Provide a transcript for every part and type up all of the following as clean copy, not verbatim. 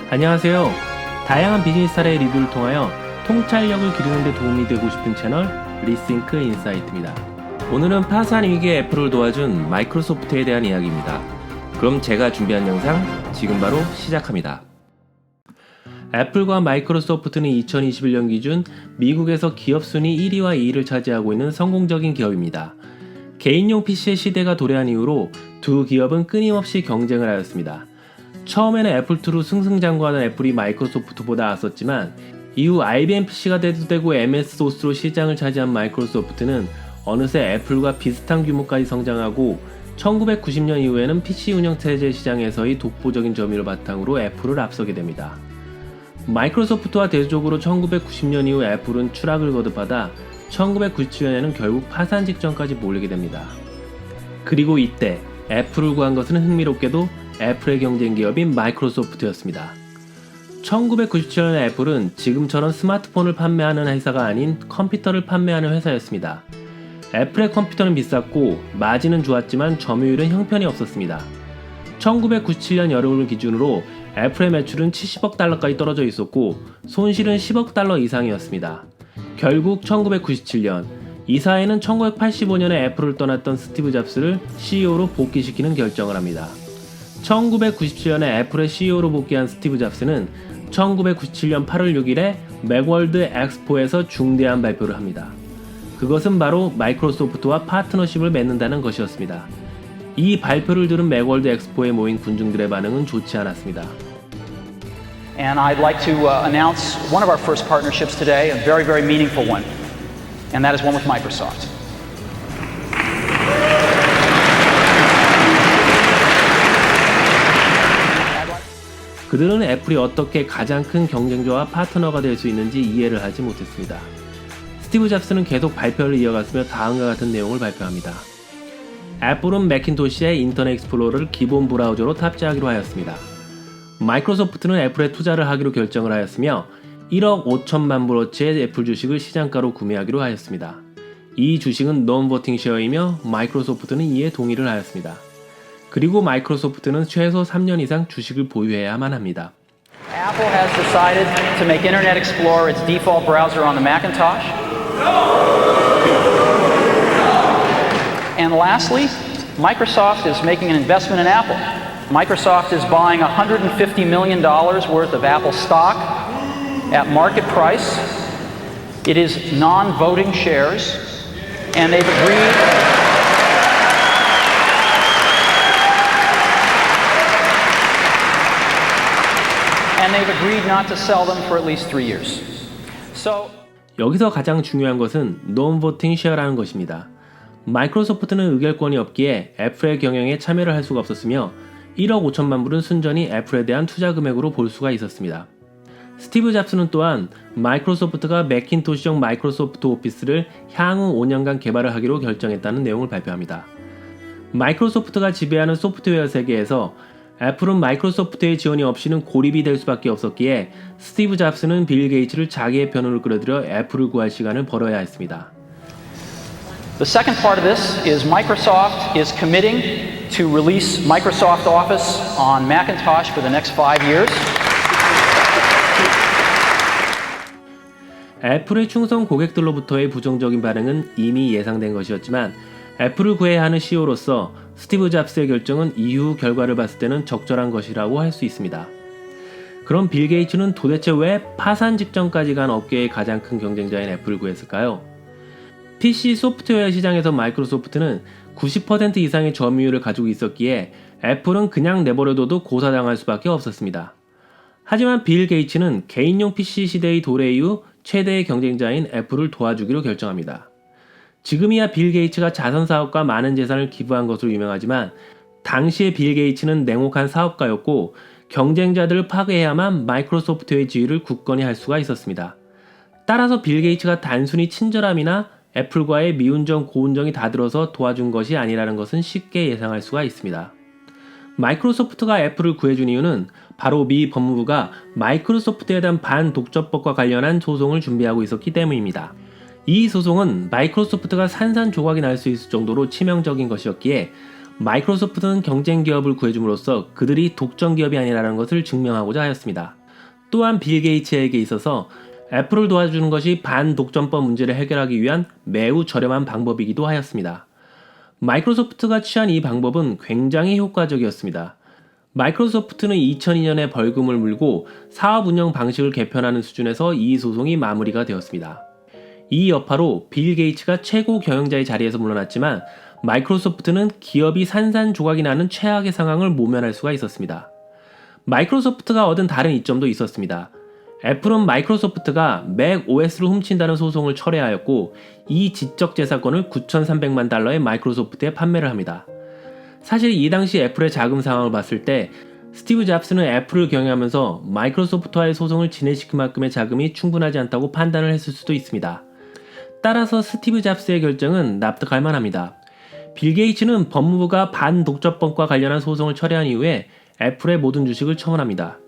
안녕하세요. 다양한 비즈니스 사례의 리뷰를 통하여 통찰력을 기르는 데 도움이 되고 싶은 채널 리싱크 인사이트입니다. 오늘은 파산 위기에 애플을 도와준 마이크로소프트에 대한 이야기입니다. 그럼 제가 준비한 영상 지금 바로 시작합니다. 애플과 마이크로소프트는 2021년 기준 미국에서 기업 순위 1위와 2위를 차지하고 있는 성공적인 기업입니다. 개인용 PC의 시대가 도래한 이후로 두 기업은 끊임없이 경쟁을 하였습니다. 처음에는 애플2로 승승장구하던 애플이 마이크로소프트보다 앞섰지만 이후 IBM PC가 대두되고 MS-DOS로 시장을 차지한 마이크로소프트는 어느새 애플과 비슷한 규모까지 성장하고 1990년 이후에는 PC 운영체제 시장에서의 독보적인 점유를 바탕으로 애플을 앞서게 됩니다. 마이크로소프트와 대조적으로 1990년 이후 애플은 추락을 거듭하다 1997년에는 결국 파산 직전까지 몰리게 됩니다. 그리고 이때 애플을 구한 것은 흥미롭게도 애플의 경쟁 기업인 마이크로소프트였습니다. 1997년에 애플은 지금처럼 스마트폰을 판매하는 회사가 아닌 컴퓨터를 판매하는 회사였습니다. 애플의 컴퓨터는 비쌌고 마진은 좋았지만 점유율은 형편이 없었습니다. 1997년 여름을 기준으로 애플의 매출은 70억 달러까지 떨어져 있었고 손실은 10억 달러 이상이었습니다. 결국 1997년 이사회는 1985년에 애플을 떠났던 스티브 잡스를 CEO로 복귀시키는 결정을 합니다. 1997년에 애플의 CEO로 복귀한 스티브 잡스는 1997년 8월 6일에 맥월드 엑스포에서 중대한 발표를 합니다. 그것은 바로 마이크로소프트와 파트너십을 맺는다는 것이었습니다. 이 발표를 들은 맥월드 엑스포에 모인 군중들의 반응은 좋지 않았습니다. And I'd like to announce one of our first partnerships today, a very, very meaningful one, and that is one with Microsoft. 그들은 애플이 어떻게 가장 큰 경쟁자와 파트너가 될 수 있는지 이해를 하지 못했습니다. 스티브 잡스는 계속 발표를 이어갔으며 다음과 같은 내용을 발표합니다. 애플은 매킨토시에 인터넷 익스플로러를 기본 브라우저로 탑재하기로 하였습니다. 마이크로소프트는 애플에 투자를 하기로 결정을 하였으며 1억 5천만 불어치의 애플 주식을 시장가로 구매하기로 하였습니다. 이 주식은 논버팅 쉐어이며 마이크로소프트는 이에 동의를 하였습니다. 그리고 마이크로소프트는 최소 3년 이상 주식을 보유해야만 합니다. Apple has decided to make Internet Explorer its default browser on the Macintosh. And lastly, Microsoft is making an investment in Apple. Microsoft is buying $150 million worth of Apple stock at market price. It is non-voting shares, and they've agreed. And they've agreed not to sell them for at least 3 years. So 여기서 가장 중요한 것은 논버팅 쉐어라는 것입니다. 마이크로소프트는 의결권이 없기에 애플의 경영에 참여를 할 수가 없었으며 1억 5천만 불은 순전히 애플에 대한 투자 금액으로 볼 수가 있었습니다. 스티브 잡스는 또한 마이크로소프트가 매킨토시형 마이크로소프트 오피스를 향후 5년간 개발을 하기로 결정했다는 내용을 발표합니다. 마이크로소프트가 지배하는 소프트웨어 세계에서 애플은 마이크로소프트의 지원이 없이는 고립이 될 수밖에 없었기에 스티브 잡스는 빌 게이츠를 자기의 편으로 끌어들여 애플을 구할 시간을 벌어야 했습니다. The second part of this is Microsoft is committing to release Microsoft Office on Macintosh for the next 5 years. 애플의 충성 고객들로부터의 부정적인 반응은 이미 예상된 것이었지만 애플을 구해야 하는 CEO로서 스티브 잡스의 결정은 이후 결과를 봤을 때는 적절한 것이라고 할 수 있습니다. 그럼 빌 게이츠는 도대체 왜 파산 직전까지 간 업계의 가장 큰 경쟁자인 애플을 구했을까요? PC 소프트웨어 시장에서 마이크로소프트는 90% 이상의 점유율을 가지고 있었기에 애플은 그냥 내버려둬도 고사당할 수밖에 없었습니다. 하지만 빌 게이츠는 개인용 PC 시대의 도래 이후 최대의 경쟁자인 애플을 도와주기로 결정합니다. 지금이야 빌 게이츠가 자선사업과 많은 재산을 기부한 것으로 유명하지만 당시의 빌 게이츠는 냉혹한 사업가였고 경쟁자들을 파괴해야만 마이크로소프트의 지위를 굳건히 할 수가 있었습니다. 따라서 빌 게이츠가 단순히 친절함이나 애플과의 미운정 고운정이 다 들어서 도와준 것이 아니라는 것은 쉽게 예상할 수가 있습니다. 마이크로소프트가 애플을 구해준 이유는 바로 미 법무부가 마이크로소프트에 대한 반독점법과 관련한 소송을 준비하고 있었기 때문입니다. 이 소송은 마이크로소프트가 산산조각이 날 수 있을 정도로 치명적인 것이었기에 마이크로소프트는 경쟁 기업을 구해줌으로써 그들이 독점 기업이 아니라는 것을 증명하고자 하였습니다. 또한 빌 게이츠에게 있어서 애플을 도와주는 것이 반독점법 문제를 해결하기 위한 매우 저렴한 방법이기도 하였습니다. 마이크로소프트가 취한 이 방법은 굉장히 효과적이었습니다. 마이크로소프트는 2002년에 벌금을 물고 사업 운영 방식을 개편하는 수준에서 이 소송이 마무리가 되었습니다. 이 여파로 빌 게이츠가 최고 경영자의 자리에서 물러났지만 마이크로소프트는 기업이 산산조각이 나는 최악의 상황을 모면할 수가 있었습니다. 마이크로소프트가 얻은 다른 이점도 있었습니다. 애플은 마이크로소프트가 맥 OS를 훔친다는 소송을 철회하였고 이 지적재산권을 9,300만 달러에 마이크로소프트에 판매를 합니다. 사실 이 당시 애플의 자금 상황을 봤을 때 스티브 잡스는 애플을 경영하면서 마이크로소프트와의 소송을 진행시킬 만큼의 자금이 충분하지 않다고 판단을 했을 수도 있습니다. 따라서 스티브 잡스의 결정은 납득할 만합니다. 빌 게이츠는 법무부가 반독점법과 관련한 소송을 철회한 이후에 애플의 모든 주식을 처분합니다.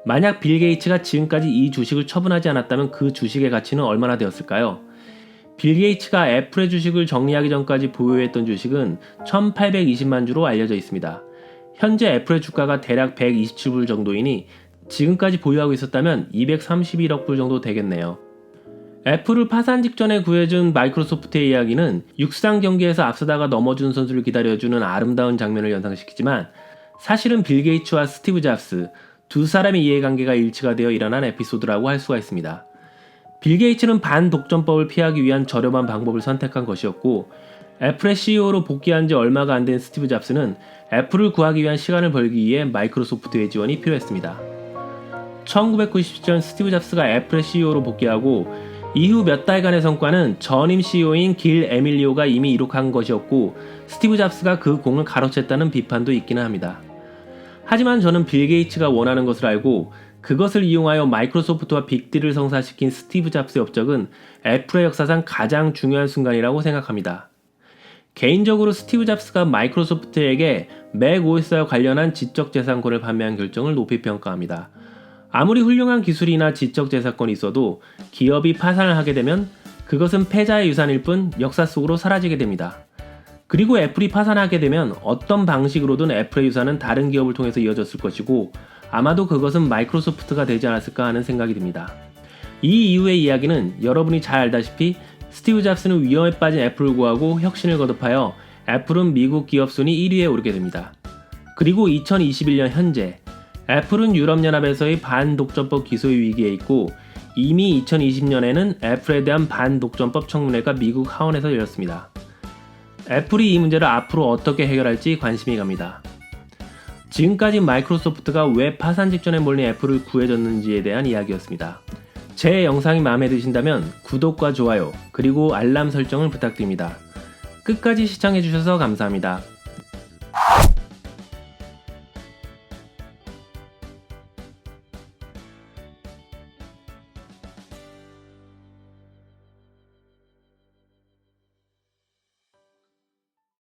만약 빌 게이츠가 지금까지 이 주식을 처분하지 않았다면 그 주식의 가치는 얼마나 되었을까요? 빌 게이츠가 애플의 주식을 정리하기 전까지 보유했던 주식은 1820만 주로 알려져 있습니다. 현재 애플의 주가가 대략 127불 정도이니 지금까지 보유하고 있었다면 231억 불 정도 되겠네요. 애플을 파산 직전에 구해준 마이크로소프트의 이야기는 육상 경기에서 앞서다가 넘어준 선수를 기다려주는 아름다운 장면을 연상시키지만 사실은 빌 게이츠와 스티브 잡스 두 사람의 이해관계가 일치가 되어 일어난 에피소드라고 할 수가 있습니다. 빌 게이츠는 반독점법을 피하기 위한 저렴한 방법을 선택한 것이었고 애플의 CEO로 복귀한 지 얼마가 안 된 스티브 잡스는 애플을 구하기 위한 시간을 벌기 위해 마이크로소프트의 지원이 필요했습니다. 1997년 스티브 잡스가 애플의 CEO로 복귀하고 이후 몇 달간의 성과는 전임 CEO인 길 에밀리오가 이미 이룩한 것이었고 스티브 잡스가 그 공을 가로챘다는 비판도 있기는 합니다. 하지만 저는 빌 게이츠가 원하는 것을 알고 그것을 이용하여 마이크로소프트와 빅딜을 성사시킨 스티브 잡스의 업적은 애플의 역사상 가장 중요한 순간이라고 생각합니다. 개인적으로 스티브 잡스가 마이크로소프트에게 맥 OS와 관련한 지적재산권을 판매한 결정을 높이 평가합니다. 아무리 훌륭한 기술이나 지적재산권이 있어도 기업이 파산을 하게 되면 그것은 패자의 유산일 뿐 역사 속으로 사라지게 됩니다. 그리고 애플이 파산하게 되면 어떤 방식으로든 애플의 유산은 다른 기업을 통해서 이어졌을 것이고 아마도 그것은 마이크로소프트가 되지 않았을까 하는 생각이 듭니다. 이 이후의 이야기는 여러분이 잘 알다시피 스티브 잡스는 위험에 빠진 애플을 구하고 혁신을 거듭하여 애플은 미국 기업 순위 1위에 오르게 됩니다. 그리고 2021년 현재 애플은 유럽연합에서의 반독점법 기소의 위기에 있고 이미 2020년에는 애플에 대한 반독점법 청문회가 미국 하원에서 열렸습니다. 애플이 이 문제를 앞으로 어떻게 해결할지 관심이 갑니다. 지금까지 마이크로소프트가 왜 파산 직전에 몰린 애플을 구해줬는지에 대한 이야기였습니다. 제 영상이 마음에 드신다면 구독과 좋아요 그리고 알람 설정을 부탁드립니다. 끝까지 시청해주셔서 감사합니다.